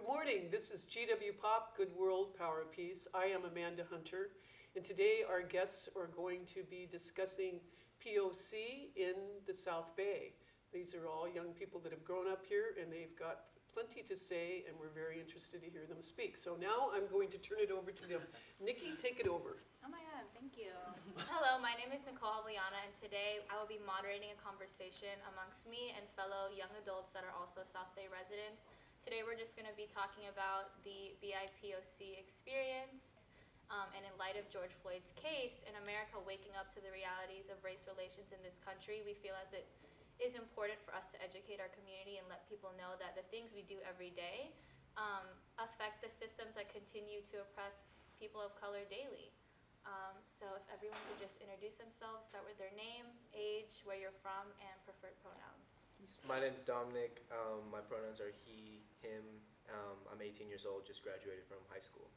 morning. This is GWPOP, Good World, Power of Peace. I am Amanda Hunter, and today our guests are going to be discussing POC in the South Bay. These are all young people that have grown up here, and they've got plenty to say, and we're very interested to hear them speak. So now I'm going to turn it over to them. Nikki, take it over. Oh my God, thank you. Hello, my name is Nicole Avliana, and today I will be moderating a conversation amongst me and fellow young adults that are also South Bay residents. Today we're just going to be talking about the BIPOC experience, and in light of George Floyd's case, in America waking up to the realities of race relations in this country, we feel as it is important for us to educate our community and let people know that the things we do every day affect the systems that continue to oppress people of color daily. So if everyone could just introduce themselves, start with their name, age, where you're from, and preferred pronouns. My name's Dominic. My pronouns are he, him. I'm 18 years old, just graduated from high school.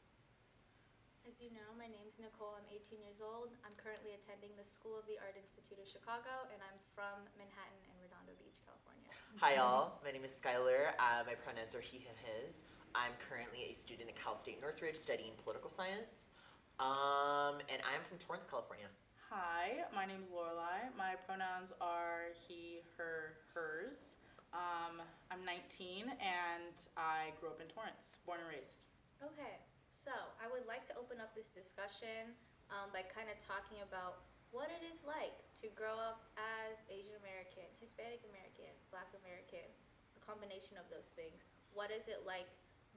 As you know, my name's Nicole. I'm 18 years old. I'm currently attending the School of the Art Institute of Chicago, and I'm from Manhattan and Redondo Beach, California. Hi all, my name is Skylar. My pronouns are he, him, his. I'm currently a student at Cal State Northridge studying political science. And I'm from Torrance, California. Hi, my name is Lorelai. My pronouns are he, her, hers. I'm 19 and I grew up in Torrance, born and raised. Okay, so I would like to open up this discussion by kind of talking about what it is like to grow up as Asian American, Hispanic American, Black American, a combination of those things. What is it like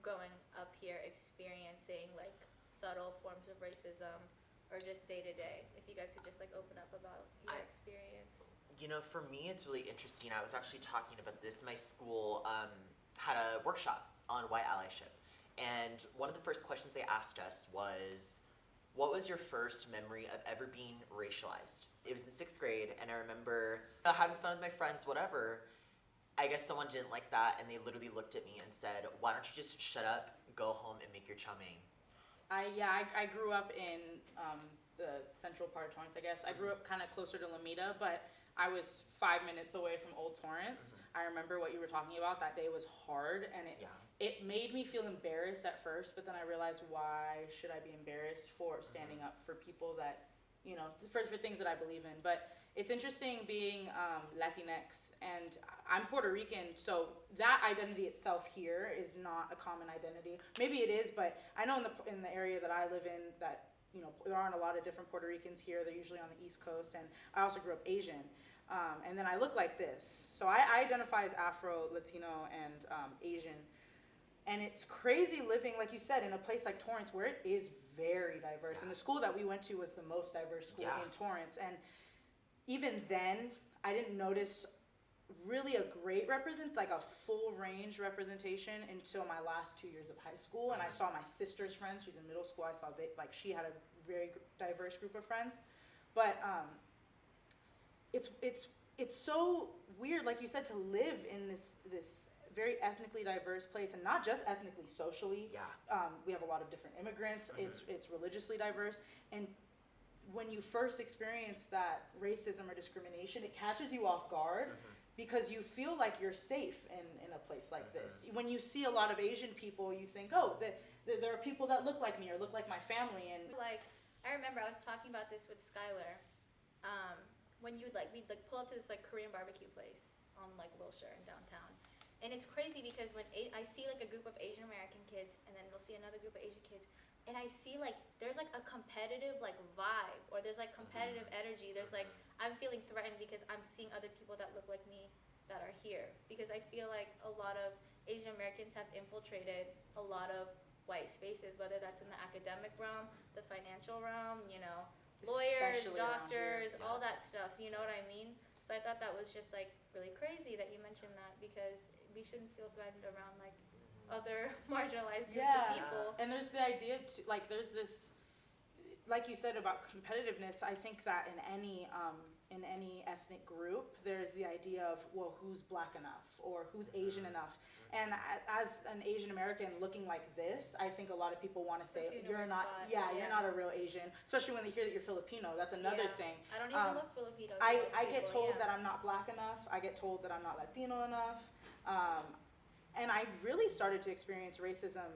growing up here, experiencing like subtle forms of racism or just day to day? If you guys could just like open up about your experience. You know, for me, it's really interesting. I was actually talking about this. My school had a workshop on white allyship. And one of the first questions they asked us was, what was your first memory of ever being racialized? It was in 6th grade, and I remember having fun with my friends, whatever. I guess someone didn't like that, and they literally looked at me and said, why don't you just shut up, go home, and make your chow mein? I grew up in the central part of Torrance, I guess. I grew up kind of closer to Lomita, but I was 5 minutes away from Old Torrance. I remember what you were talking about. That day was hard, and it made me feel embarrassed at first, but then I realized, why should I be embarrassed for standing up for people that, you know, for things that I believe in. But it's interesting being Latinx, and I'm Puerto Rican, so that identity itself here is not a common identity. Maybe it is, but I know in the area that I live in that, you know, there aren't a lot of different Puerto Ricans here. They're usually on the East Coast, and I also grew up Asian. And then I look like this. So I identify as Afro, Latino, and Asian. And it's crazy living, like you said, in a place like Torrance where it is very diverse. And the school that we went to was the most diverse school in Torrance. And even then, I didn't notice really a great like a full range representation until my last 2 years of high school. And I saw my sister's friends. She's in middle school. I saw she had a very diverse group of friends. But it's so weird, like you said, to live in this very ethnically diverse place, and not just ethnically, socially. We have a lot of different immigrants. It's religiously diverse, and when you first experience that racism or discrimination, it catches you off guard because you feel like you're safe in a place like this. When you see a lot of Asian people, you think, oh, there are people that look like me or look like my family. And like, I remember I was talking about this with Skylar. When we'd pull up to this like Korean barbecue place on like Wilshire in downtown. And it's crazy because when I see like a group of Asian American kids, and then they'll see another group of Asian kids, and I see like there's like a competitive like vibe, or there's like competitive energy. There's like, I'm feeling threatened because I'm seeing other people that look like me that are here, because I feel like a lot of Asian Americans have infiltrated a lot of white spaces, whether that's in the academic realm, the financial realm, you know, lawyers, especially doctors, all that stuff, you know what I mean? So I thought that was just like really crazy that you mentioned that, because we shouldn't feel threatened around like other marginalized groups of people. And there's the idea to, like, there's this, like you said about competitiveness. I think that in any ethnic group, there's the idea of, well, who's Black enough or who's Asian enough. And as an Asian American looking like this, I think a lot of people want to say, you're not, you're not a real Asian, especially when they hear that you're Filipino. That's another thing. I don't even look Filipino. I get told that I'm not Black enough. I get told that I'm not Latino enough. And I really started to experience racism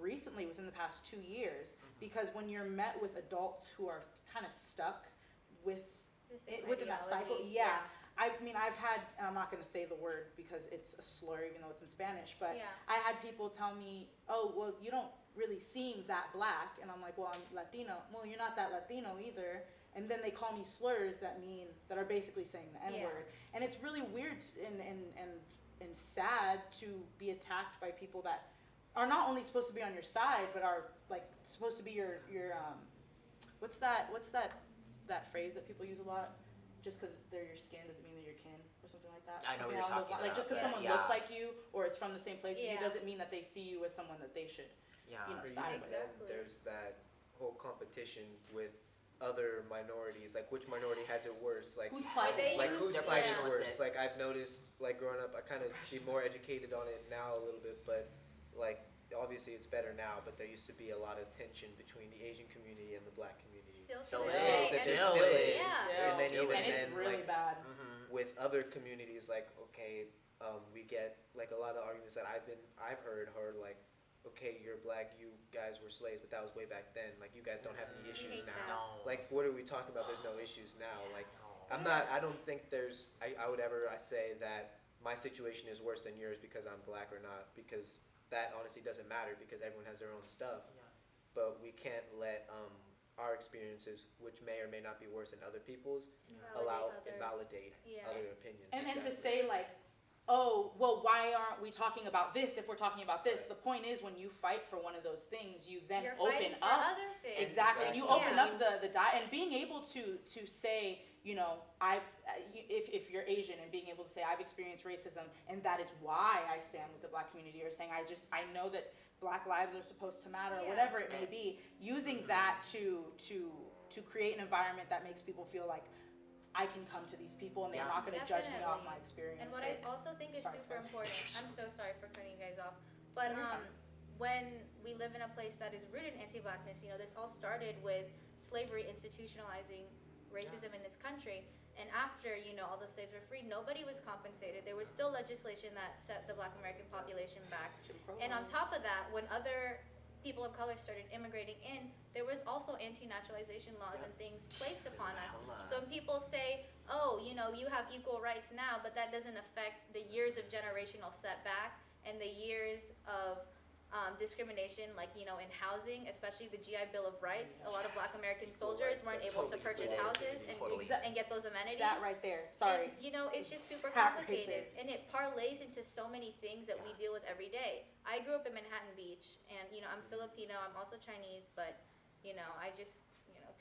recently within the past 2 years, because when you're met with adults who are kind of stuck with The same within that cycle, ideology, yeah. I mean, I've had, and I'm not going to say the word because it's a slur, even though it's in Spanish, but Yeah. I had people tell me, oh, well, you don't really seem that black. And I'm like, well, I'm Latino. Well, you're not that Latino either. And then they call me slurs that are basically saying the N-word. And it's really weird and sad to be attacked by people that are not only supposed to be on your side, but are like supposed to be your what's that phrase that people use a lot? Just because they're your skin doesn't mean they're your kin, or something like that. I know what Something you're along those talking lines. Like just because about. someone Yeah. looks like you or is from the same place as you Yeah. doesn't mean that they see you as someone that they should. Yeah. You know, For side youth, with. Exactly. there's that whole competition with other minorities, like which minority has it worse, like Who's But they playing? like use- whose They're plight playing is Olympics. worse. Like I've noticed, like growing up, I kind of be more educated on it now a little bit, but like obviously it's better now. But there used to be a lot of tension between the Asian community and the Black community. Still Still to is. this day. Still Still is. Yeah. Yeah. And then Still even And it's then, really like bad. Mhm. with other communities, like okay, we get like a lot of arguments that I've heard are like, okay, you're black, you guys were slaves, but that was way back then. Like you guys don't have any issues hate now. No. Like what are we talking about? There's no issues now. Like No. I don't think I would ever say that my situation is worse than yours because I'm black or not, because that honestly doesn't matter because everyone has their own stuff. Yeah. But we can't let our experiences, which may or may not be worse than other people's, invalidate Yeah. other opinions. And to Exactly. say like, oh, well, why aren't we talking about this if we're talking about this? The point is, when you fight for one of those things, you then You're open fighting for up. other things. Exactly, and you Exactly. open up the and being able to say, you know, if you're Asian and being able to say I've experienced racism and that is why I stand with the Black community, or saying I know that Black lives are supposed to matter, or Yeah. whatever it may be, using that to create an environment that makes people feel like I can come to these people and they're Yeah. not going to judge me off Definitely. my experience. And what I also think is Sorry, super sorry. important, I'm so sorry for cutting you guys off, but No, you're fine. when we live in a place that is rooted in anti-blackness, you know, this all started with slavery institutionalizing racism in this country. And after, you know, all the slaves were freed, nobody was compensated. There was still legislation that set the Black American population back. Jim Crow And on laws. top of that, when other people of color started immigrating in, there was also anti-naturalization laws and things placed upon us. Hella. So when people say, oh, you know, you have equal rights now, but that doesn't affect the years of generational setback and the years of discrimination, like, you know, in housing, especially the GI Bill of Rights. A lot of Black American soldiers weren't That's able to totally purchase still is. houses and, Totally. and get those amenities. That right there. Sorry. And, you know, it's just super That right complicated, and it parlays into so many things that we deal with every day. I grew up in Manhattan Beach, and, you know, I'm Filipino, I'm also Chinese, but, you know,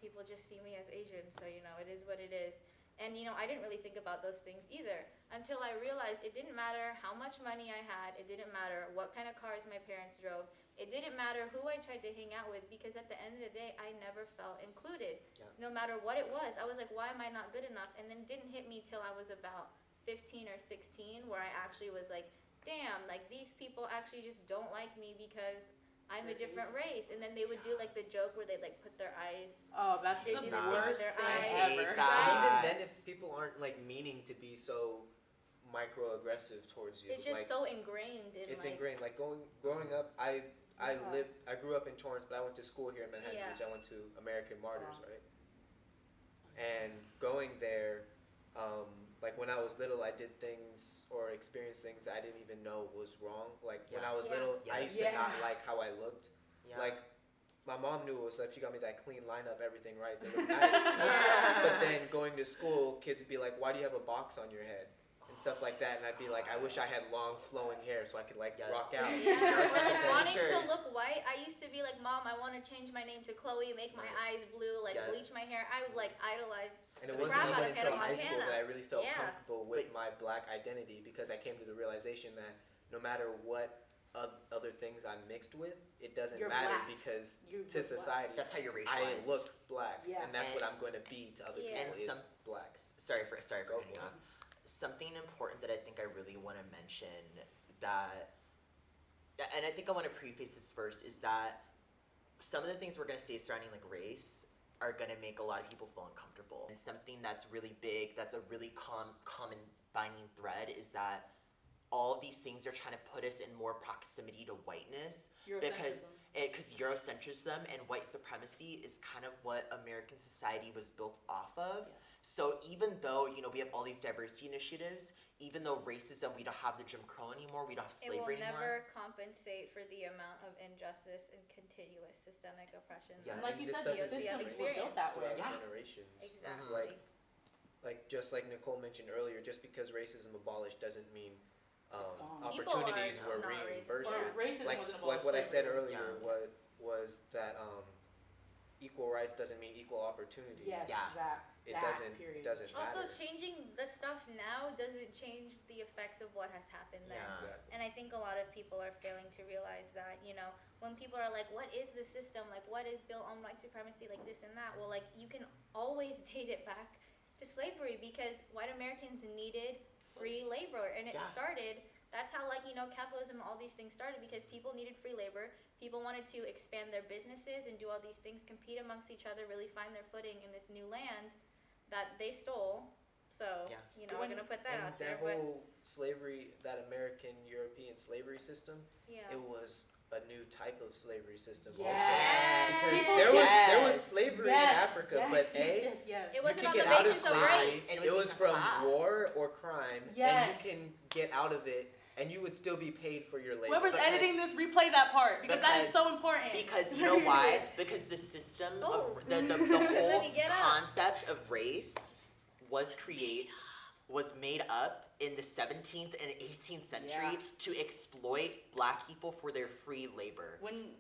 people just see me as Asian, so, you know, it is what it is. And, you know, I didn't really think about those things either until I realized it didn't matter how much money I had, it didn't matter what kind of cars my parents drove, it didn't matter who I tried to hang out with, because at the end of the day, I never felt included. Yeah. No matter what it was, I was like, why am I not good enough? And then it didn't hit me till I was about 15 or 16, where I actually was like, damn, like these people actually just don't like me because I'm a different race. And then they would do like the joke where they like put their eyes. Oh, that's They the do that worst with their thing eyes. ever. Hate that. Even then, if people aren't like meaning to be so microaggressive towards you, It's just like so ingrained in it's like, ingrained. Like growing up, I grew up in Torrance, but I went to school here in Manhattan Yeah. Beach. I went to American Martyrs, Wow. right? And going there, like when I was little, I did things or experienced things that I didn't even know was wrong. Like when Yeah. I was Yeah. little, I Yeah. used to not Yeah. like how I looked. Yeah. Like my mom knew it was up. She got me that clean lineup, everything right. They looked nice. Yeah. But then going to school, kids would be like, "Why do you have a box on your head?" and stuff like that. And I'd be like, "I wish I had long flowing hair so I could like Yeah. rock out." Yeah, There are some or wanting to adventures. look white. I used to be like, Mom, I want to change my name to Chloe, make my eyes blue, like Yeah. bleach my hair. I would like idolize. And it The wasn't crap even out of until Hannah high school Montana. that I really felt Yeah. comfortable with But- my Black identity, because I came to the realization that no matter what other things I'm mixed with, it doesn't You're matter Black. because You're to Black. society, That's how you're I racialized. look Black, Yeah. and that's And- what I'm going to be to other Yeah. people And is some- Black. Sorry for Go cutting you for off. Something important that I think I really want to mention that, and I think I want to preface this first, is that some of the things we're going to say surrounding like race are going to make a lot of people feel uncomfortable. And something that's really big, that's a really common binding thread, is that all of these things are trying to put us in more proximity to whiteness because Eurocentrism and white supremacy is kind of what American society was built off of. Yeah. So even though, we have all these diversity initiatives, even though racism, we don't have the Jim Crow anymore, we don't have It will slavery anymore. never compensate for the amount of injustice and continuous systemic oppression. Yeah. And like you this said, the stuff is systems were built that way. throughout Yeah. generations. Exactly. Just like Nicole mentioned earlier, just because racism abolished doesn't mean gone. opportunities People are were not racist, reimbursed. Or Yeah. racism Like wasn't abolished. what I said slavery. earlier was that equal rights doesn't mean equal opportunity. Yes, Yeah. It that doesn't period. Also, matter. changing the stuff now doesn't change the effects of what has happened then. Yeah. Exactly. And I think a lot of people are failing to realize that, when people are like, what is the system? Like, what is built on white supremacy? Like this and that. Well, like, you can always date it back to slavery because white Americans needed free labor. And it Yeah. started, that's how, capitalism and all these things started because people needed free labor. People wanted to expand their businesses and do all these things, compete amongst each other, really find their footing in this new land that they stole. So, Yeah. we're going to put that And out there. that But, whole slavery, that American European slavery system, yeah. it was a new type of slavery system. Yes. Also. Because People- there was Yes. slavery Yes, in Africa, yes, but yes. It you wasn't could on get the out of basis of slavery. race. And It was based on from class. war or crime, Yes. and you can get out of it, and you would still be paid for your labor. Whoever's Because- editing this, replay that part because that is because- so important. Because you know why? Because the system Oh. of the Let whole me get up. concept of race was made up in the 17th and 18th century Yeah. to exploit black people for their free labor.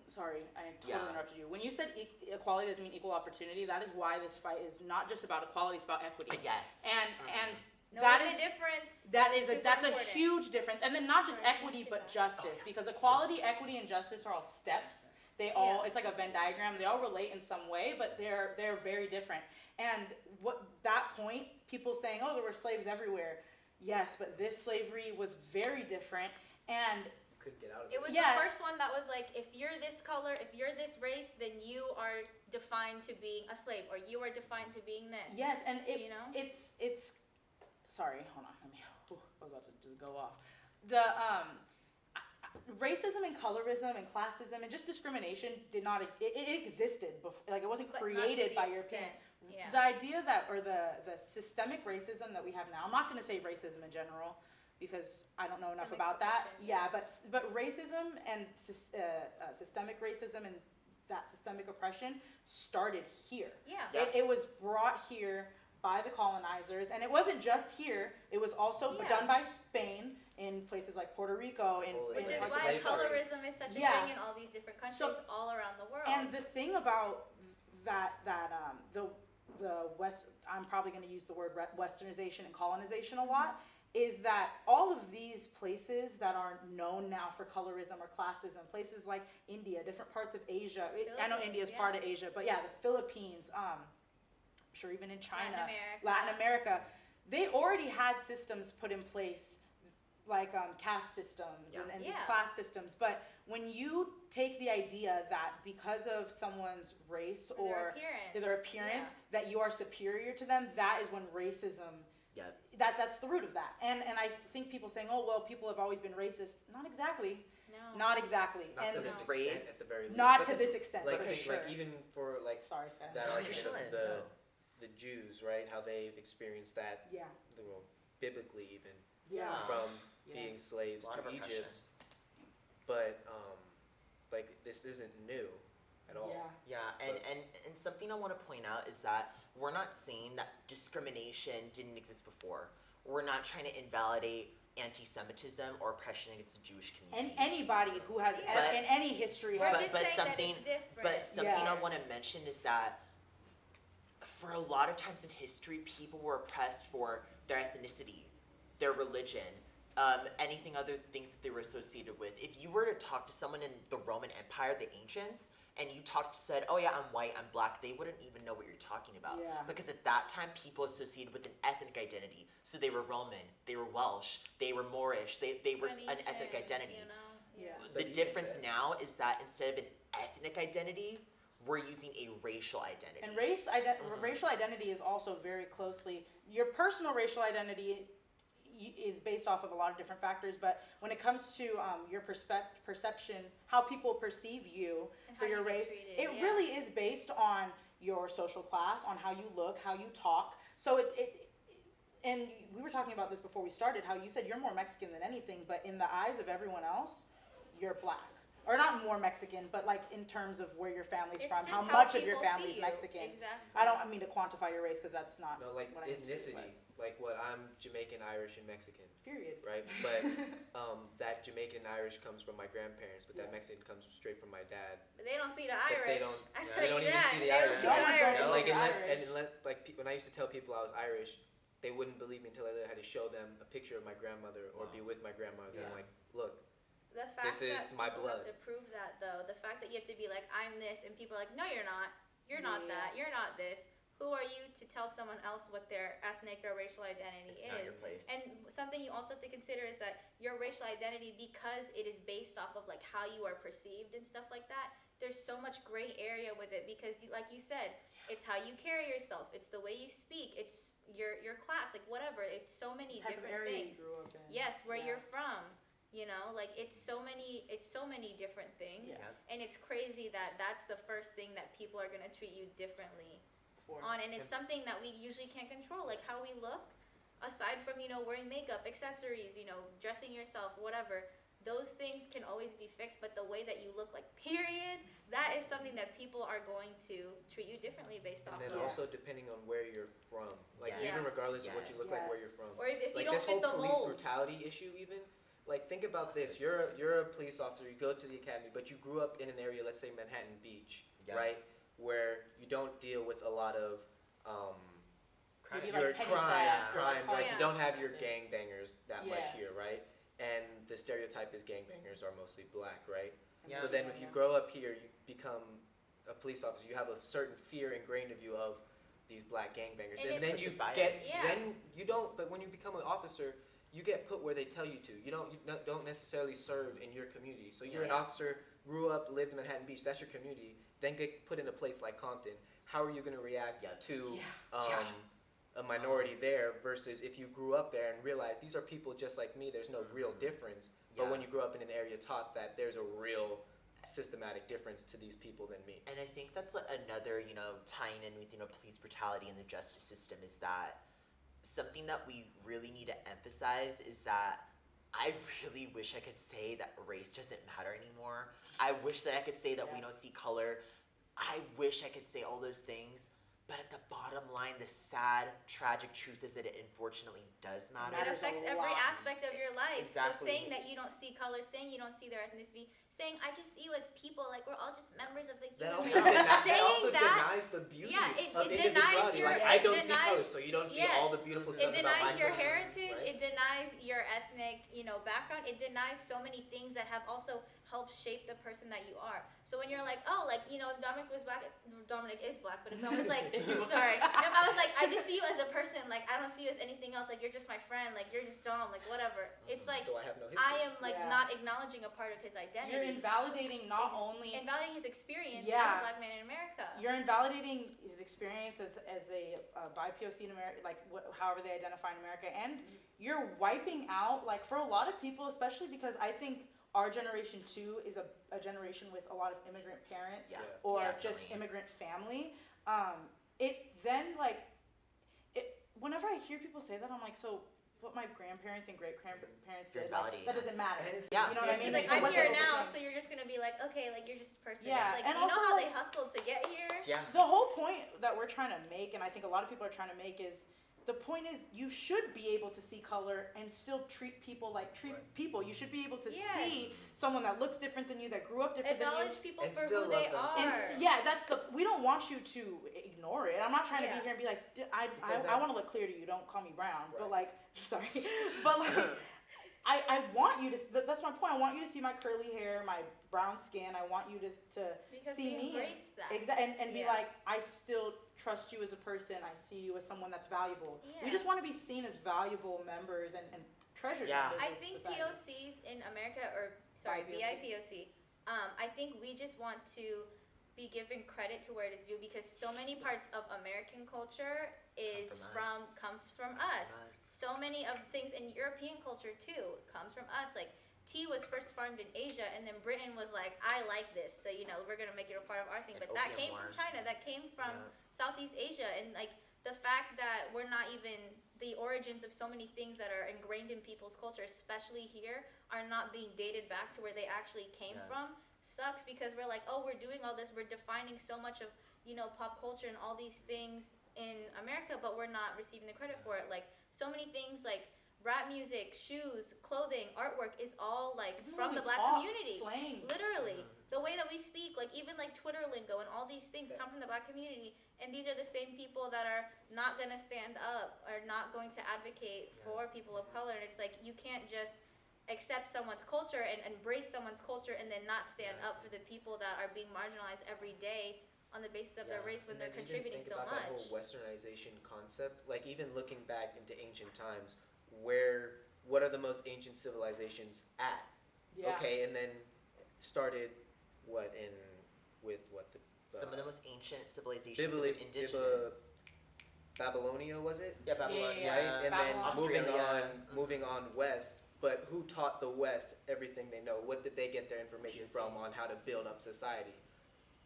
Sorry, I totally Yeah. interrupted you. When you said equality doesn't mean equal opportunity, that is why this fight is not just about equality; it's about equity. Yes. And Knowing that the is difference. that's a important. huge difference. And then not just Sorry, I equity, didn't say but that. justice, because equality, equity, and justice are all steps. They all it's like a Venn diagram. They all relate in some way, but they're very different. And that point, people saying, "Oh, there were slaves everywhere." Yes, but this slavery was very different, and Couldn't get out of It was Yeah. the first one that was like, if you're this color, if you're this race, then you are defined to being a slave, or you are defined to being this. yes, and it's sorry, hold on, I was about to just go off. The racism and colorism and classism and just discrimination did not it existed before, like it wasn't But not to created the by extent. Europeans. Yeah. The idea that, or the systemic racism that we have now, I'm not going to say racism in general because I don't know enough Systemic about that. oppression, Yeah, but racism and systemic racism and that systemic oppression started here. Yeah. It was brought here by the colonizers, and it wasn't just here. It was also Yeah. done by Spain in places like Puerto Rico. Which is like why slavery. colorism is such a Yeah. thing in all these different countries So- all around the world. And the thing about the West, I'm probably going to use the word westernization and colonization a lot, is that all of these places that are known now for colorism or classism, places like India, different parts of Asia, I know India is Philippines, part of Asia, but yeah, the Philippines, I'm sure even in China, Latin America. they already had systems put in place like caste systems Yeah. and these Yeah. class systems. But when you take the idea that because of someone's race or their appearance that you are superior to them, that is when racism, Yeah. that's the root of that. And I think people saying, oh, well, people have always been racist. Not exactly. No. Not exactly. Not to and this race, extent, at the very least. not But to it's this extent, Like, for sure. like even for like Sorry, Sam. that No, argument you're of chilling. the Jews, right? How they've experienced that, Yeah. biblically even, Yeah. from Yeah. being slaves A lot to of oppression. Egypt. But like this isn't new at all. Yeah. Yeah, and something I want to point out is that we're not saying that discrimination didn't exist before. We're not trying to invalidate anti-Semitism or oppression against the Jewish community. And anybody who has Yeah. in any history We're has just but saying something- that it's different. But something Yeah. I want to mention is that for a lot of times in history, people were oppressed for their ethnicity, their religion, anything other things that they were associated with. If you were to talk to someone in the Roman Empire, the ancients, and you said, oh yeah, I'm white, I'm black, they wouldn't even know what you're talking about. Yeah. Because at that time, people associated with an ethnic identity. So they were Roman, they were Welsh, they were Moorish, they were an ethnic Phoenician, identity. You know? Yeah. But The even difference then- now is that instead of an ethnic identity, we're using a racial identity. And racial identity is also very closely your personal racial identity. is based off of a lot of different factors, but when it comes to your perception, how people perceive you And for how your you get race, treated, it yeah. really is based on your social class, on how you look, how you talk. So and we were talking about this before we started, how you said you're more Mexican than anything, but in the eyes of everyone else, you're black. Or not more Mexican, but like in terms of where your family's It's from, just how much of people your see family's you. Mexican. Exactly. I don't mean to quantify your race because that's not No, like what I mean to do, ethnicity, like what I'm Jamaican, Irish, and Mexican, but period. right? But that Jamaican and Irish comes from my grandparents, but that Yeah. Mexican comes straight from my dad. But they don't see the But they Irish. don't- I yeah. tell They you don't even that. see the They don't Irish. see No the one's Irish. going to Like see unless Irish. like when I used to tell people I was Irish, they wouldn't believe me until I had to show them a picture of my grandmother or be with my grandmother. Yeah. And like, look, The fact This is that my people blood. have to prove that, though, the fact that you have to be like, I'm this, and people are like, no, you're not. You're not Yeah. that. You're not this. Who are you to tell someone else what their ethnic or racial identity It's is? not your place. And something you also have to consider is that your racial identity, because it is based off of like how you are perceived and stuff like that, there's so much gray area with it because, like you said, it's how you carry yourself, it's the way you speak, it's your class, like whatever. It's so many What type of different area things. you grew up in. Yes, where Yeah. you're from. You know, like it's so many different things, Yeah. and it's crazy that that's the first thing that people are gonna treat you differently For- on, and it's something that we usually can't control, like how we look. Aside from wearing makeup, accessories, dressing yourself, whatever, those things can always be fixed. But the way that you look, like period, that is something that people are going to treat you differently based off and then of. also depending on where you're from, like Yes. even regardless of what you look like, where Yes. you're from. Or if you Like don't this fit whole the police mold. brutality issue, even like think about this: you're a police officer, you go to the academy, but you grew up in an area, let's say Manhattan Beach, Yeah. right, where you don't deal with a lot of Maybe your like petty crime, theft or crime. Like Yeah. you don't have your something. gangbangers that much Yeah. here, right? And the stereotype is gangbangers are mostly black, right? Yeah. So then if you grow up here, you become a police officer. You have a certain fear ingrained of you of these black gangbangers, And and then it's you a bias. get Yeah. then you don't. But when you become an officer, you get put where they tell you to. You don't necessarily serve in your community. So you're an Yeah. officer, grew up, lived in Manhattan Beach. That's your community. Then get put in a place like Compton. How are you going to react Yeah. to Yeah. a minority there versus if you grew up there and realized these are people just like me, there's no real difference. But when you grow up in an area taught that there's a real systematic difference to these people than me. And I think that's another, tying in with, police brutality in the justice system is that something that we really need to emphasize is that I really wish I could say that race doesn't matter anymore. I wish that I could say that we don't see color. I wish I could say all those things. But at the bottom line, the sad, tragic truth is that it unfortunately does matter. It Matters a affects every lot. aspect of your life. Exactly. So saying that you don't see color, saying you don't see their ethnicity, saying I just see you as people, like we're all just members of the That human also, race. that also Saying that, denies the beauty yeah, it of denies individuality. your- Like I it don't see denies- color, so you don't see all the beautiful It stuff about my denies your culture, heritage. right? It denies your ethnic, background. It denies so many things that have also helped shape the person that you are. So when you're like, oh, like if Dominic was black, Dominic is black, but if I was like, sorry, if I was like, I just see you as a person, like I don't see you as anything else, like you're just my friend, like you're just Dom, like whatever. It's like So I have no history. I am like Yeah. not acknowledging a part of his You're identity, invalidating not only invalidating his experience as Yeah. a black man in America. you're invalidating his experience as a BIPOC in America, like however they identify in America, and you're wiping out, like for a lot of people, especially because I think our generation too is a generation with a lot of immigrant parents Yeah. or Yeah. just Definitely. immigrant family. It then whenever I hear people say that, I'm like, so what my grandparents and great grandparents You're did, like, invalidating that doesn't us. matter. And it's- Yeah. You know what I It's mean? like Like, I'm what here they- now, so you're just gonna be like, okay, like you're just a person. Yeah, It's like and you know also, how like- they hustled to get here. Yeah. The whole point that we're trying to make, and I think a lot of people are trying to make, is the point is you should be able to see color and still treat people like people. You should be able to Yes. see someone that looks different than you, that grew up different than you. Acknowledge people And for still who they love them. are. And yeah, that's we don't want you to ignore it. I'm not trying to Yeah. be here and be like, I that- want to look clear to you. Don't call me brown. But Right. like, sorry, but like, I want you to. That's my point. I want you to see my curly hair, my brown skin. I want you to Because see we me. embrace that. And be Yeah. like, I still trust you as a person. I see you as someone that's valuable. We Yeah. just want to be seen as valuable members and treasured Yeah. members I of think society. POCs in America, or sorry, BIPOC. BIPOC, I think we just want to be given credit to where it is due, because so many parts of American culture comes from us. So many of things in European culture too comes from us. Like tea was first farmed in Asia, and then Britain was like, I like this, so we're gonna make it a part of our thing. Like But that came opium from war. China, that came from Southeast Asia, and like the fact that we're not even the origins of so many things that are ingrained in people's culture, especially here, are not being dated back to where they actually came from, sucks, because we're like, oh, we're doing all this, we're defining so much of pop culture and all these things in America, but we're not receiving the credit for it. Like so many things like rap music, shoes, clothing, artwork is all like from the Black community. Slang. Literally. The way that we speak, like even like Twitter lingo and all these things come from the Black community, and these are the same people that are not gonna stand up, are not going to advocate for people of color. And it's like, you can't just accept someone's culture and embrace someone's culture and then not stand up for the people that are being marginalized every day on the basis of their race when And they're then contributing even think so about that much. whole westernization concept, like even looking back into ancient times, what are the most ancient civilizations at? Yeah. Okay, and then started Some of the most ancient civilizations Bibli- of indigenous. Babylonia, was it? Yeah, Babylon. Yeah. Right, and then Babylon. moving on west. But who taught the West everything they know? What did they get their information from on how to build up society?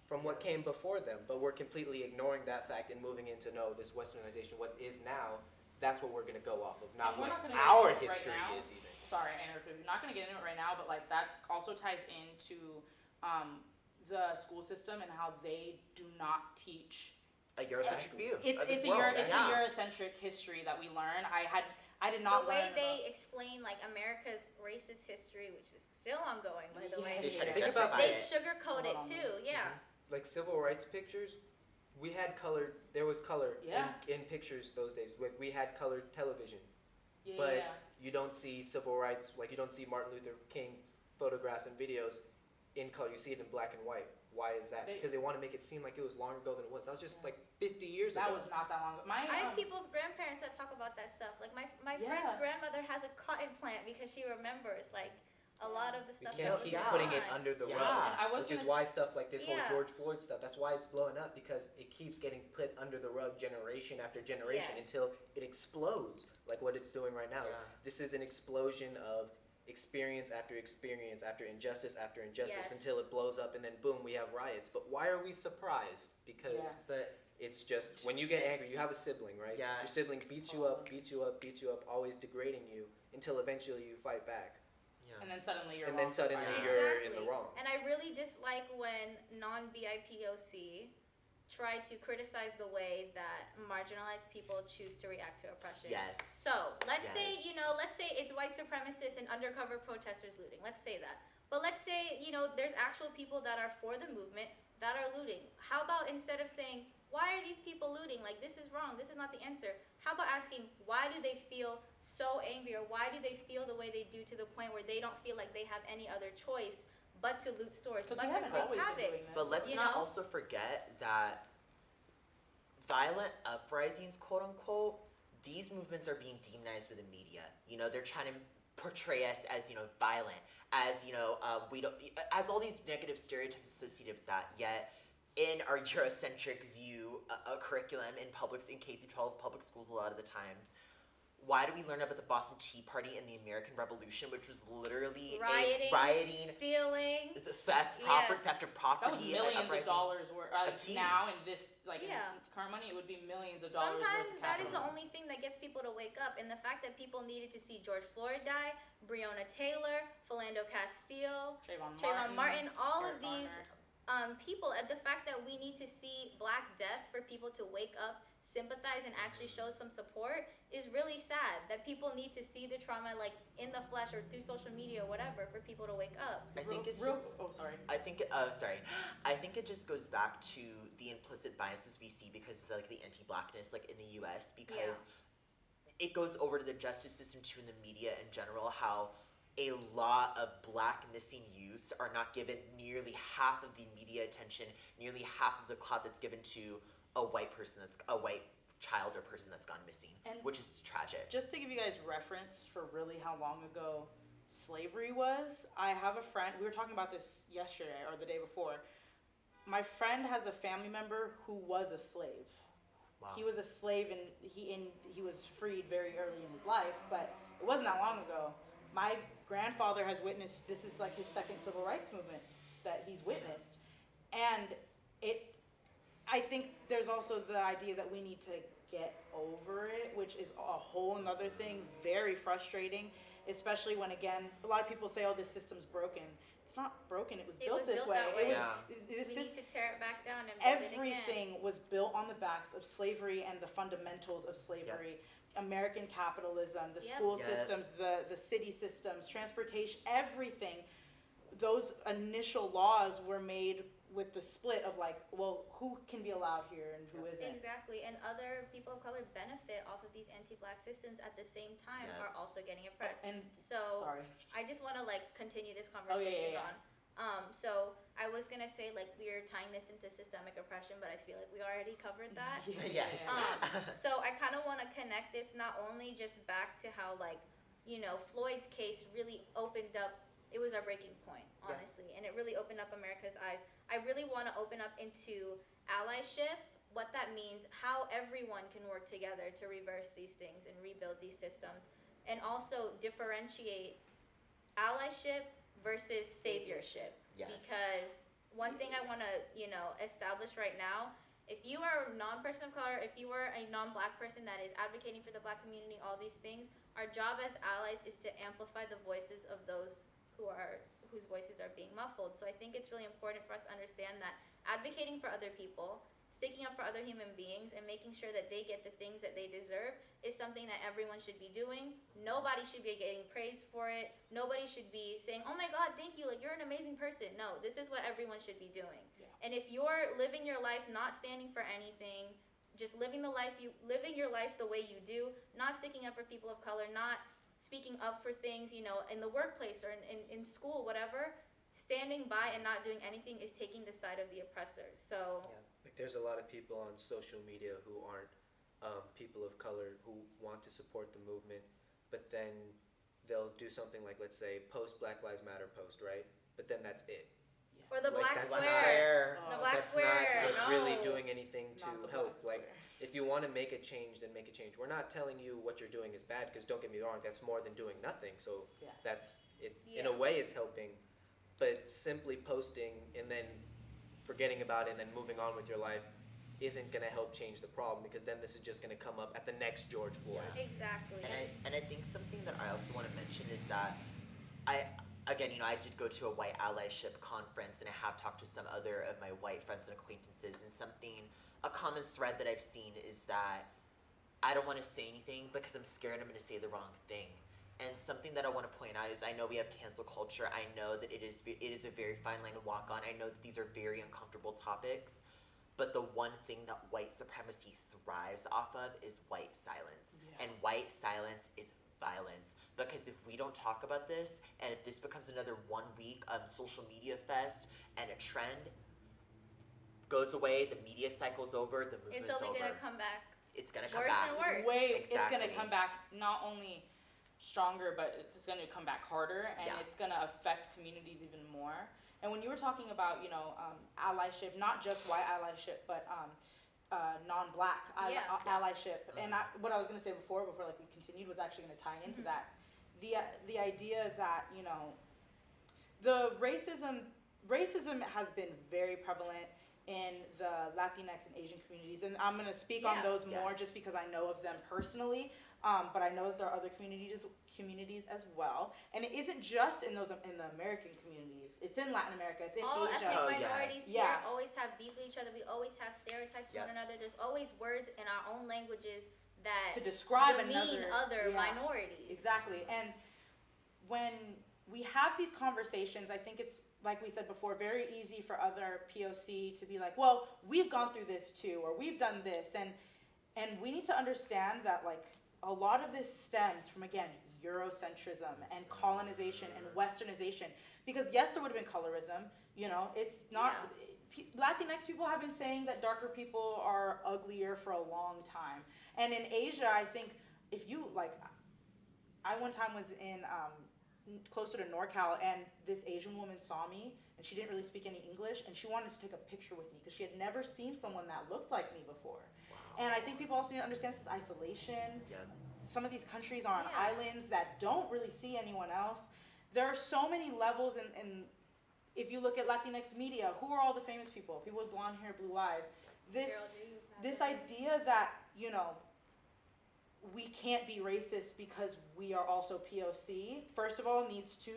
From what came before them. But we're completely ignoring that fact and moving into this westernization. What is now? That's what we're going to go off of, not And we're what not gonna get our into it right history now. is even. Sorry, I interrupted. We're not going to get into it right now, but like that also ties into the school system and how they do not teach. A Eurocentric view. It's of the a world. it's a Eurocentric history that we learn. I did not The way learn they explain like America's racist history, which is still ongoing, by the way. They try to Think about justify They it. sugarcoat it Hold on. too, yeah. Like civil rights pictures, we had color. There was color in pictures those days. We had colored television. Yeah, But you don't see civil rights, like you don't see Martin Luther King photographs and videos in color. You see it in black and white. Why is that? Because they want to make it seem like it was longer ago than it was. That was just like 50 years that ago. was not that long ago. I have people's grandparents that talk about that stuff. Like my friend's grandmother has a cotton plant because she remembers like a lot of the We stuff can't that was keep going putting it on. under the Yeah. rug, I was which is gonna why stuff like this whole Yeah. George Floyd stuff, that's why it's blowing up, because it keeps getting put under the rug generation after generation Yes. until it explodes, like what it's doing right now. Yeah. This is an explosion of experience after experience after injustice Yes. until it blows up, and then boom, we have riots. But why are we surprised? Because But it's just, when you get angry, you have a sibling, right? Yeah. Your sibling beats you up, always degrading you, until eventually you fight back. And then suddenly you're And wrong then suddenly for fighting. you're in the wrong. And I really dislike when non-BIPOC try to criticize the way that marginalized people choose to react to oppression. yes. So let's say, Yes. let's say it's white supremacists and undercover protesters looting. Let's say that. But let's say, there's actual people that are for the movement that are looting. How about instead of saying, why are these people looting? Like, this is wrong. This is not the answer. How about asking, why do they feel so angry, or why do they feel the way they do to the point where they don't feel like they have any other choice but to loot stores, Because but we to haven't wreak always been havoc? doing this. But let's You not know? also forget that violent uprisings, quote unquote, these movements are being demonized with the media. They're trying to portray us as, violent, as, we don't, as all these negative stereotypes associated with that. Yet, in our Eurocentric view, a curriculum in K-12 public schools a lot of the time, why do we learn about the Boston Tea Party and the American Revolution, which was literally rioting, stealing. the theft of That was property, millions of uprising. dollars worth. Of tea. Now in this, in Yeah. current money, it would be millions of dollars Sometimes worth of that is the capital. only thing that gets people to wake up, and the fact that people needed to see George Floyd die, Breonna Taylor, Philando Castile, Trayvon Martin, all of Eric these Garner. people, and the fact that we need to see Black death for people to wake up, sympathize, and actually show some support is really sad. That people need to see the trauma like in the flesh or through social media or whatever for people to wake up. I think it's Real- just. Oh, sorry. I think it just goes back to the implicit biases we see because of the anti-blackness in the U.S. because it goes over to the justice system too, in the media in general, how a lot of Black missing youths are not given nearly half of the media attention, nearly half of the clout that's given to a white child or person that's gone missing, And- which is tragic. Just to give you guys reference for really how long ago slavery was, I have a friend, we were talking about this yesterday or the day before. my friend has a family member who was a slave. Wow. He was a slave, and he was freed very early in his life, but it wasn't that long ago. My grandfather has witnessed, this is like his second civil rights movement that he's witnessed. And I think there's also the idea that we need to get over it, which is a whole another thing, very frustrating, especially when, again, a lot of people say, oh, this system's broken. It's not broken, it was built this way. That way. We need to tear it back down and build it again. Everything was built on the backs of slavery and the fundamentals of slavery. American capitalism, the school systems, the city systems, transportation, everything. Those initial laws were made with the split of like, well, who can be allowed here and who isn't. Exactly, and other people of color benefit off of these anti-black systems at the same time are also getting oppressed. And so sorry. I just want to like continue this conversation on. So I was gonna say like we're tying this into systemic oppression, but I feel like we already covered that. Yes. So I kind of want to connect this not only just back to how like, you know, Floyd's case really opened up. It was our breaking point, honestly, and it really opened up America's eyes. I really want to open up into allyship, what that means, how everyone can work together to reverse these things and rebuild these systems, and also differentiate allyship versus saviorship. Yes. Because one thing I want to, you know, establish right now, if you are a non-person of color, if you are a non-black person that is advocating for the black community, all these things, our job as allies is to amplify the voices of those whose voices are being muffled. So I think it's really important for us to understand that advocating for other people, sticking up for other human beings, and making sure that they get the things that they deserve is something that everyone should be doing. Nobody should be getting praised for it. Nobody should be saying, oh my God, thank you, like you're an amazing person. No, this is what everyone should be doing. Yeah. And if you're living your life not standing for anything, just living your life the way you do, not sticking up for people of color, not speaking up for things, you know, in the workplace or in school, whatever, standing by and not doing anything is taking the side of the oppressor. So Like there's a lot of people on social media who aren't people of color who want to support the movement, but then they'll do something like, let's say, post Black Lives Matter post, right? But then that's it. or the Like, black that's square. not- The black That's square. not what's no. really doing anything to Not the help. black Like, square. if you want to make a change, then make a change. We're not telling you what you're doing is bad, because don't get me wrong, that's more than doing nothing. So Yeah. that's it. In Yeah. a way, it's helping, but simply posting and then forgetting about it and then moving on with your life isn't going to help change the problem, because then this is just going to come up at the next George Floyd. Exactly. And I think something that I also want to mention is that I did go to a white allyship conference, and I have talked to some other of my white friends and acquaintances, and a common thread that I've seen is that I don't want to say anything because I'm scared I'm going to say the wrong thing. And something that I want to point out is I know we have cancel culture. I know that it is a very fine line to walk on. I know that these are very uncomfortable topics. But the one thing that white supremacy thrives off of is white silence. Yeah. And white silence is violence. Because if we don't talk about this, and if this becomes another 1 week of social media fest and a trend goes away, the media cycle's over, the movement's it's only over. going to come back It's going to come worse back. and worse. It's gonna Exactly. come back not only stronger, but it's gonna come back harder, and Yeah. it's gonna affect communities even more. And when you were talking about, you know, allyship, not just white allyship, but non-black allyship, and what I was gonna say before like we continued, was actually gonna tie into that. The idea that, you know, the racism has been very prevalent in the Latinx and Asian communities, and I'm gonna speak on those more just because I know of them personally. But I know that there are other communities as well, and it isn't just in the American communities. It's in Latin America. It's in All Asia. ethnic Oh, minorities yes. here always have beef with each other. We always have stereotypes for one another. There's always words in our own languages that To describe demean other minorities. Exactly. And when we have these conversations, I think it's, like we said before, very easy for other POC to be like, well, we've gone through this too, or we've done this, and we need to understand that, like, a lot of this stems from, again, Eurocentrism and colonization and Westernization. Because yes, there would have been colorism, you know, it's not, Latinx people have been saying that darker people are uglier for a long time. And in Asia, I think, if you, like, I one time was in closer to NorCal, and this Asian woman saw me, and she didn't really speak any English, and she wanted to take a picture with me because she had never seen someone that looked like me before. And I think people also need to understand this isolation. Yeah. Some of these countries are on Yeah. islands that don't really see anyone else. There are so many levels, and if you look at Latinx media, who are all the famous people? People with blonde hair, blue eyes. This idea that, you know, we can't be racist because we are also POC, first of all, needs to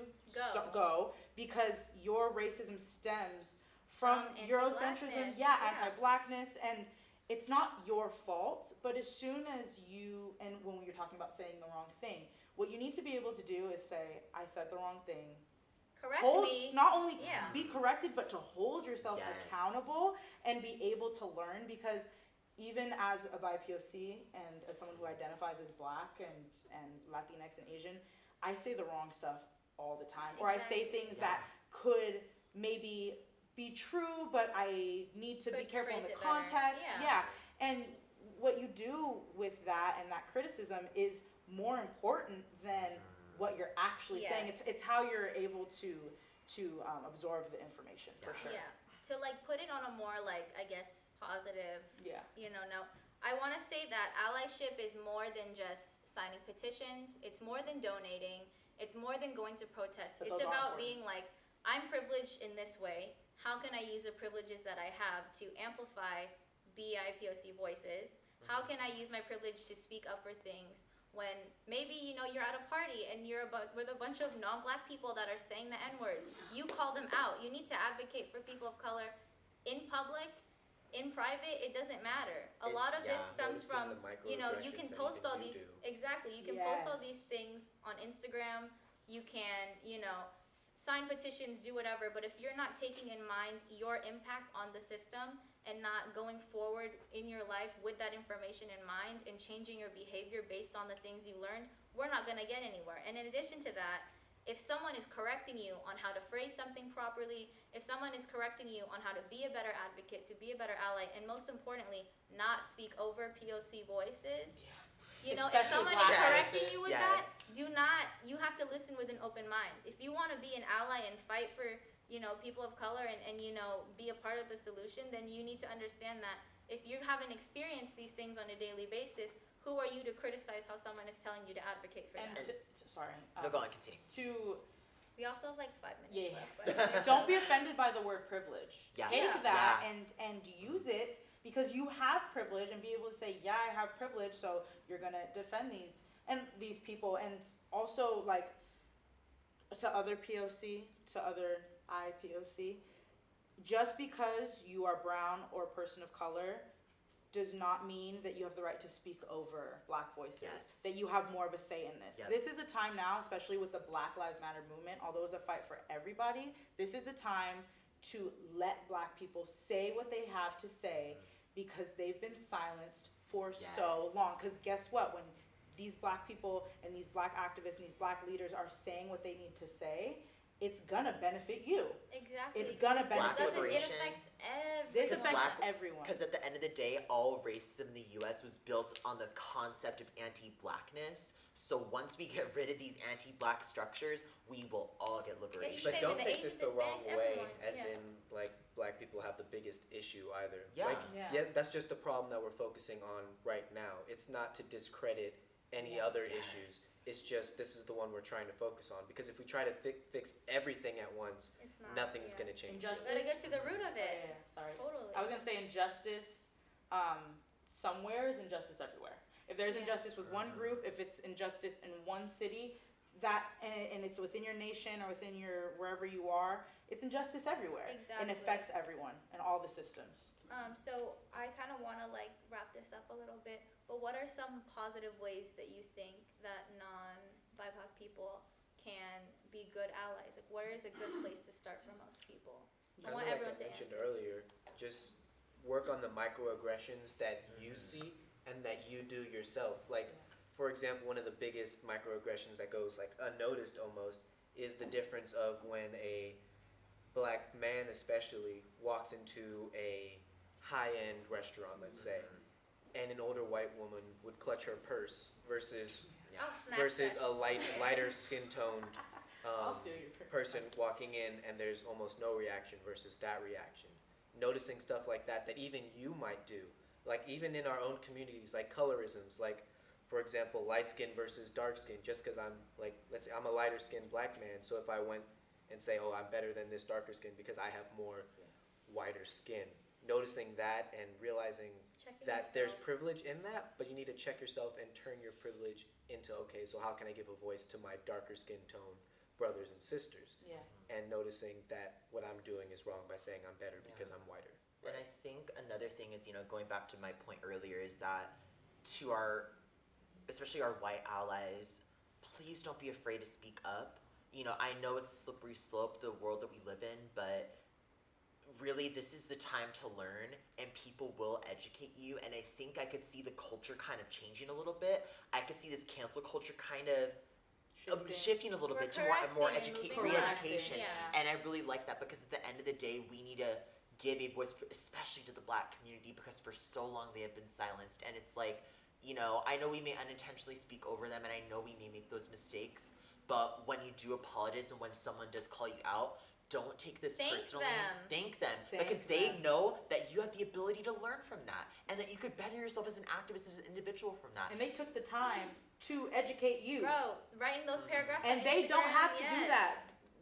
go, because your racism stems from Eurocentrism, anti-blackness, and it's not your fault, but as soon as you, and when you're talking about saying the wrong thing, what you need to be able to do is say, I said the wrong thing. Correct me. Not only Yeah. be corrected, but to hold yourself Yes. accountable and be able to learn, because even as a BIPOC and as someone who identifies as Black and Latinx and Asian, I say the wrong stuff all the time. Or I say Exactly. things that could maybe be true, but I need to be Could careful in phrase the it better. context. Yeah. And what you do with that and that criticism is more important than what you're actually saying. Yes. It's how you're able to absorb the information, for sure. Yeah. To like put it on a more like, I guess, positive, Yeah. note, I want to say that allyship is more than just signing petitions. It's more than donating. It's more than going to protest. But It's those are about important. being like, I'm privileged in this way. How can I use the privileges that I have to amplify BIPOC voices? How can I use my privilege to speak up for things when maybe, you're at a party and you're with a bunch of non-Black people that are saying the N-word? You call them out. You need to advocate for people of color in public, in private. It doesn't matter. A lot of this stems Noticing from, the you can microaggressions, post all anything these, you do. exactly, you can post all Yes. these things on Instagram. You can, sign petitions, do whatever, but if you're not taking in mind your impact on the system and not going forward in your life with that information in mind and changing your behavior based on the things you learned, we're not going to get anywhere. And in addition to that, if someone is correcting you on how to phrase something properly, if someone is correcting you on how to be a better advocate, to be a better ally, and most importantly, not speak over POC voices, if Especially someone is Black correcting voices. you with Yes. that, you have to listen with an open mind. If you want to be an ally and fight for, people of color and be a part of the solution, then you need to understand that if you haven't experienced these things on a daily basis, who are you to criticize how someone is telling you to advocate for And that? sorry. No, go on, continue. To We also have like 5 minutes Yeah. left. But don't be offended by the word privilege. Yeah. Take Yeah. that and use it, because you have privilege, and be able to say, yeah, I have privilege, so you're gonna defend these people, and also like to other POC, to other IPOC, just because you are brown or a person of color does not mean that you have the right to speak over Black voices, Yes. that you have more of a say in this. Yep. This is a time now, especially with the Black Lives Matter movement, although it's a fight for everybody, this is the time to let Black people say what they have to say, because they've been silenced for so Yes. long. Because guess what? When these Black people and these Black activists and these Black leaders are saying what they need to say, it's gonna benefit you. exactly. It's gonna Black benefit It liberation. affects everyone. This Because affects Black- everyone. Because at the end of the day, all racism in the U.S. was built on the concept of anti-Blackness. So once we get rid of these anti-Black structures, we will all get liberation. But Same don't in the take Asians, this the wrong Hispanics, way, everyone. as Yeah. in like Black people have the biggest issue either. Yeah. Like, Yeah. that's just the problem that we're focusing on right now. It's not to discredit any Yeah. other Yes. issues. It's just this is the one we're trying to focus on, because if we try to fix everything at once, It's not, nothing's yeah. gonna change. Injustice. Gotta get to the root of it. Yeah, sorry. Totally. I was gonna say injustice somewhere is injustice everywhere. If there's Yeah. injustice with one group, if it's injustice in one city, and it's within your nation or within your wherever you are, it's injustice everywhere. And Exactly. it affects everyone and all the systems. So I kind of want to like wrap this up a little bit, but what are some positive ways that you think that non-BIPOC people can be good allies? Like, where is a good place to start for most people? I Kinda want like everyone I to mentioned answer. earlier, just work on the microaggressions that you see and that you do yourself. Like, for example, one of the biggest microaggressions that goes like unnoticed almost is the difference of when a Black man especially walks into a high-end restaurant, let's say, and an older white woman would clutch her purse versus I'll snatch versus that a lighter skin toned I'll steal your person walking in and there's almost no reaction versus that reaction. Noticing stuff like that that even you might do. Like even in our own communities, like colorisms, like for example, light skin versus dark skin. Just because I'm like, let's say I'm a lighter skinned black man, so if I went and say, oh, I'm better than this darker skin because I have more whiter skin. Noticing that and realizing Checking that there's yourself. privilege in that, but you need to check yourself and turn your privilege into, okay, so how can I give a voice to my darker skin tone brothers and sisters? Yeah. And noticing that what I'm doing is wrong by saying I'm better because I'm whiter. And I think another thing is, going back to my point earlier, is that to our, especially our white allies, please don't be afraid to speak up. I know it's a slippery slope, the world that we live in, but really this is the time to learn and people will educate you. And I think I could see the culture kind of changing a little bit. I could see this cancel culture kind of shifting a little We're bit to more correcting and moving re-education. Yeah. And I really like that, because at the end of the day, we need to give a voice, especially to the black community, because for so long they have been silenced. And it's like, I know we may unintentionally speak over them, and I know we may make those mistakes, but when you do apologize and when someone does call you out, don't take this Thank personally. them. Thank them. Thank Because they them. know that you have the ability to learn from that, and that you could better yourself as an activist, as an individual from that. And they took the time to educate you. Bro, writing those paragraphs And on they don't Instagram, have to do yes. that.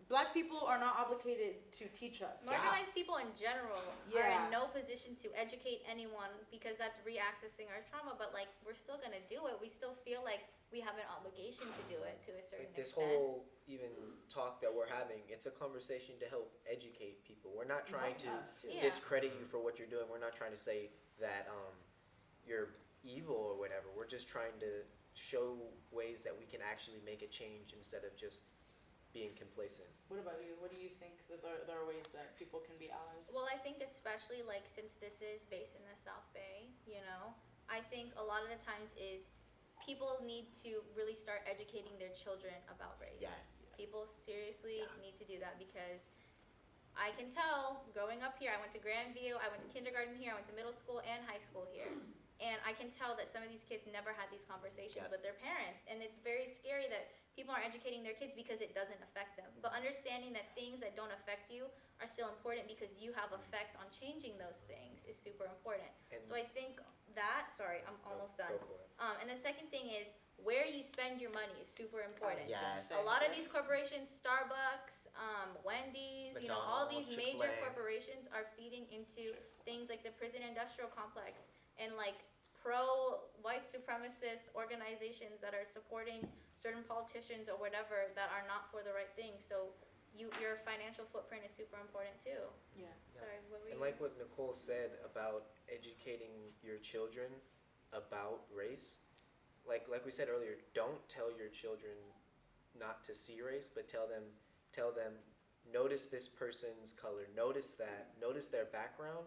Black people are not obligated to teach us. Marginalized people in general are Yeah. in no position to educate anyone, because that's re-accessing our trauma, but like we're still gonna do it. We still feel like we have an obligation to do it to a certain Like this extent. whole even talk that we're having, it's a conversation to help educate people. We're not trying to Yeah. discredit you for what you're doing. We're not trying to say that you're evil or whatever. We're just trying to show ways that we can actually make a change instead of just being complacent. What about you? What do you think that there are ways that people can be allies? Well, I think especially like since this is based in the South Bay, I think a lot of the times is people need to really start educating their children about race. Yes. People seriously need to do that, because I can tell growing up here, I went to Grandview, I went to kindergarten here, I went to middle school and high school here. And I can tell that some of these kids never had these conversations Yep. with their parents. And it's very scary that people are educating their kids because it doesn't affect them. But understanding that things that don't affect you are still important because you have effect on changing those things is super important. And So I think that, sorry, I'm almost done. Go for it. And the second thing is where you spend your money is super important. Yes. A lot of these corporations, Starbucks, Wendy's, all these McDonald's, major Chick-fil-A. corporations are feeding into things like the prison industrial complex and like pro-white supremacist organizations that are supporting certain politicians or whatever that are not for the right thing. So your financial footprint is super important too. Yeah. Sorry, what were And you? like what Nicole said about educating your children about race, like we said earlier, don't tell your children not to see race, but tell them notice this person's color, notice their background,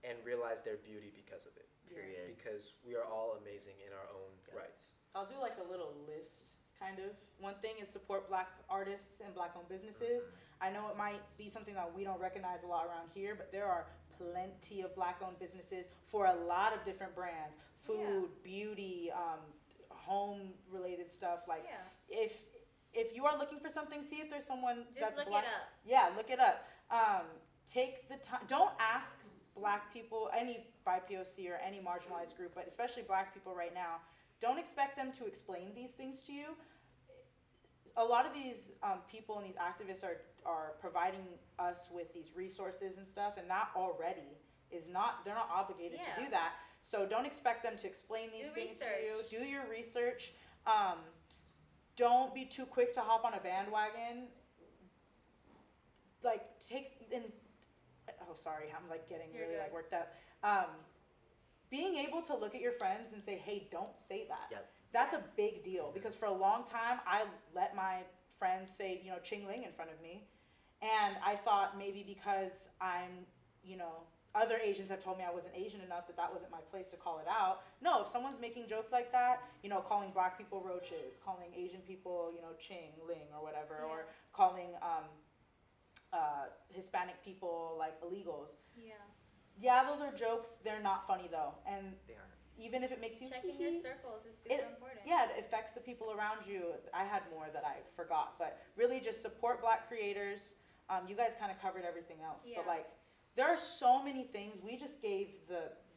and realize their beauty because of it. Period. Because we are all amazing in our own rights. I'll do like a little list, kind of. One thing is support black artists and black owned businesses. I know it might be something that we don't recognize a lot around here, but there are plenty of black owned businesses for a lot of different brands. Food, beauty, home related stuff. Like Yeah. if you are looking for something, see if there's someone Just that's look black. it up. Yeah, look it up. Take the time. Don't ask black people, any BIPOC or any marginalized group, but especially black people right now, don't expect them to explain these things to you. A lot of these people and these activists are providing us with these resources and stuff, and that already is not, they're not obligated to do that. So don't expect them to explain these things to you. Do your research. Don't be too quick to hop on a bandwagon. Like sorry, I'm like getting You're really good. like worked up. Being able to look at your friends and say, hey, don't say that. Yep. That's a big deal, because for a long time I let my friends say, Ching Ling in front of me. And I thought maybe because I'm, other Asians have told me I wasn't Asian enough, that wasn't my place to call it out. No, if someone's making jokes like that, calling black people roaches, calling Asian people, Ching Ling or whatever, or calling Hispanic people like illegals. Yeah. Yeah, those are jokes. They're not funny though. And They are. even if it makes you Checking hee-hee, your circles is super it- important. yeah, it affects the people around you. I had more that I forgot, but really just support Black creators. You guys kind of covered everything else, Yeah. but like there are so many things. We just gave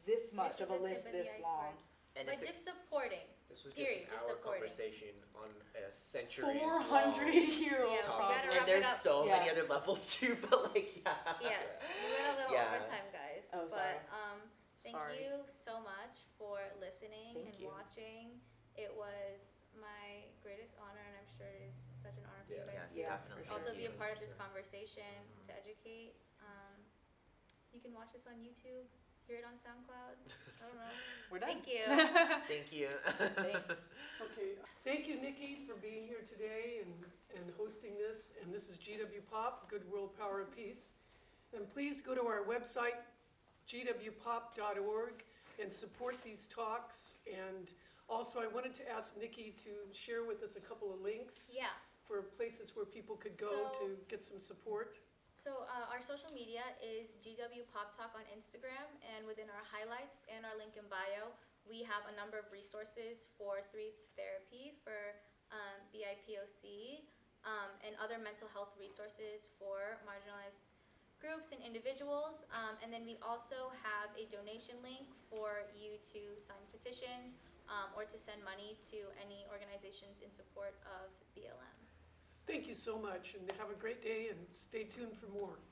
this much This of a is the list tip of this the long. And But it's just supporting. This was just Period, an just hour supporting. conversation on a centuries 400-year-old Yeah, we topic. gotta and wrap it there's up. so many Yeah. other levels too, but like yeah. Yes, we went a little Yeah. overtime, guys. Oh, but sorry. thank Sorry. you so much for listening Thank and you. watching. It was my greatest honor, and I'm sure it is such an honor for you Yeah. guys Yes, to Yeah, definitely. for also Thank be a you. part of this 100%. conversation to educate. You can watch this on YouTube, hear it on SoundCloud. I don't know. We're done. Thank you. Thank you. Thanks. Okay, thank you, Nikki, for being here today and hosting this. And this is GWPOP, Good World Power of Peace. And please go to our website, gwpop.org, and support these talks. And also, I wanted to ask Nikki to share with us a couple of links Yeah. for places where people could go So- to get some support. So our social media is GWPOP Talk on Instagram, and within our highlights and our link in bio, we have a number of resources for therapy for BIPOC and other mental health resources for marginalized groups and individuals. And then we also have a donation link for you to sign petitions or to send money to any organizations in support of BLM. Thank you so much, and have a great day, and stay tuned for more.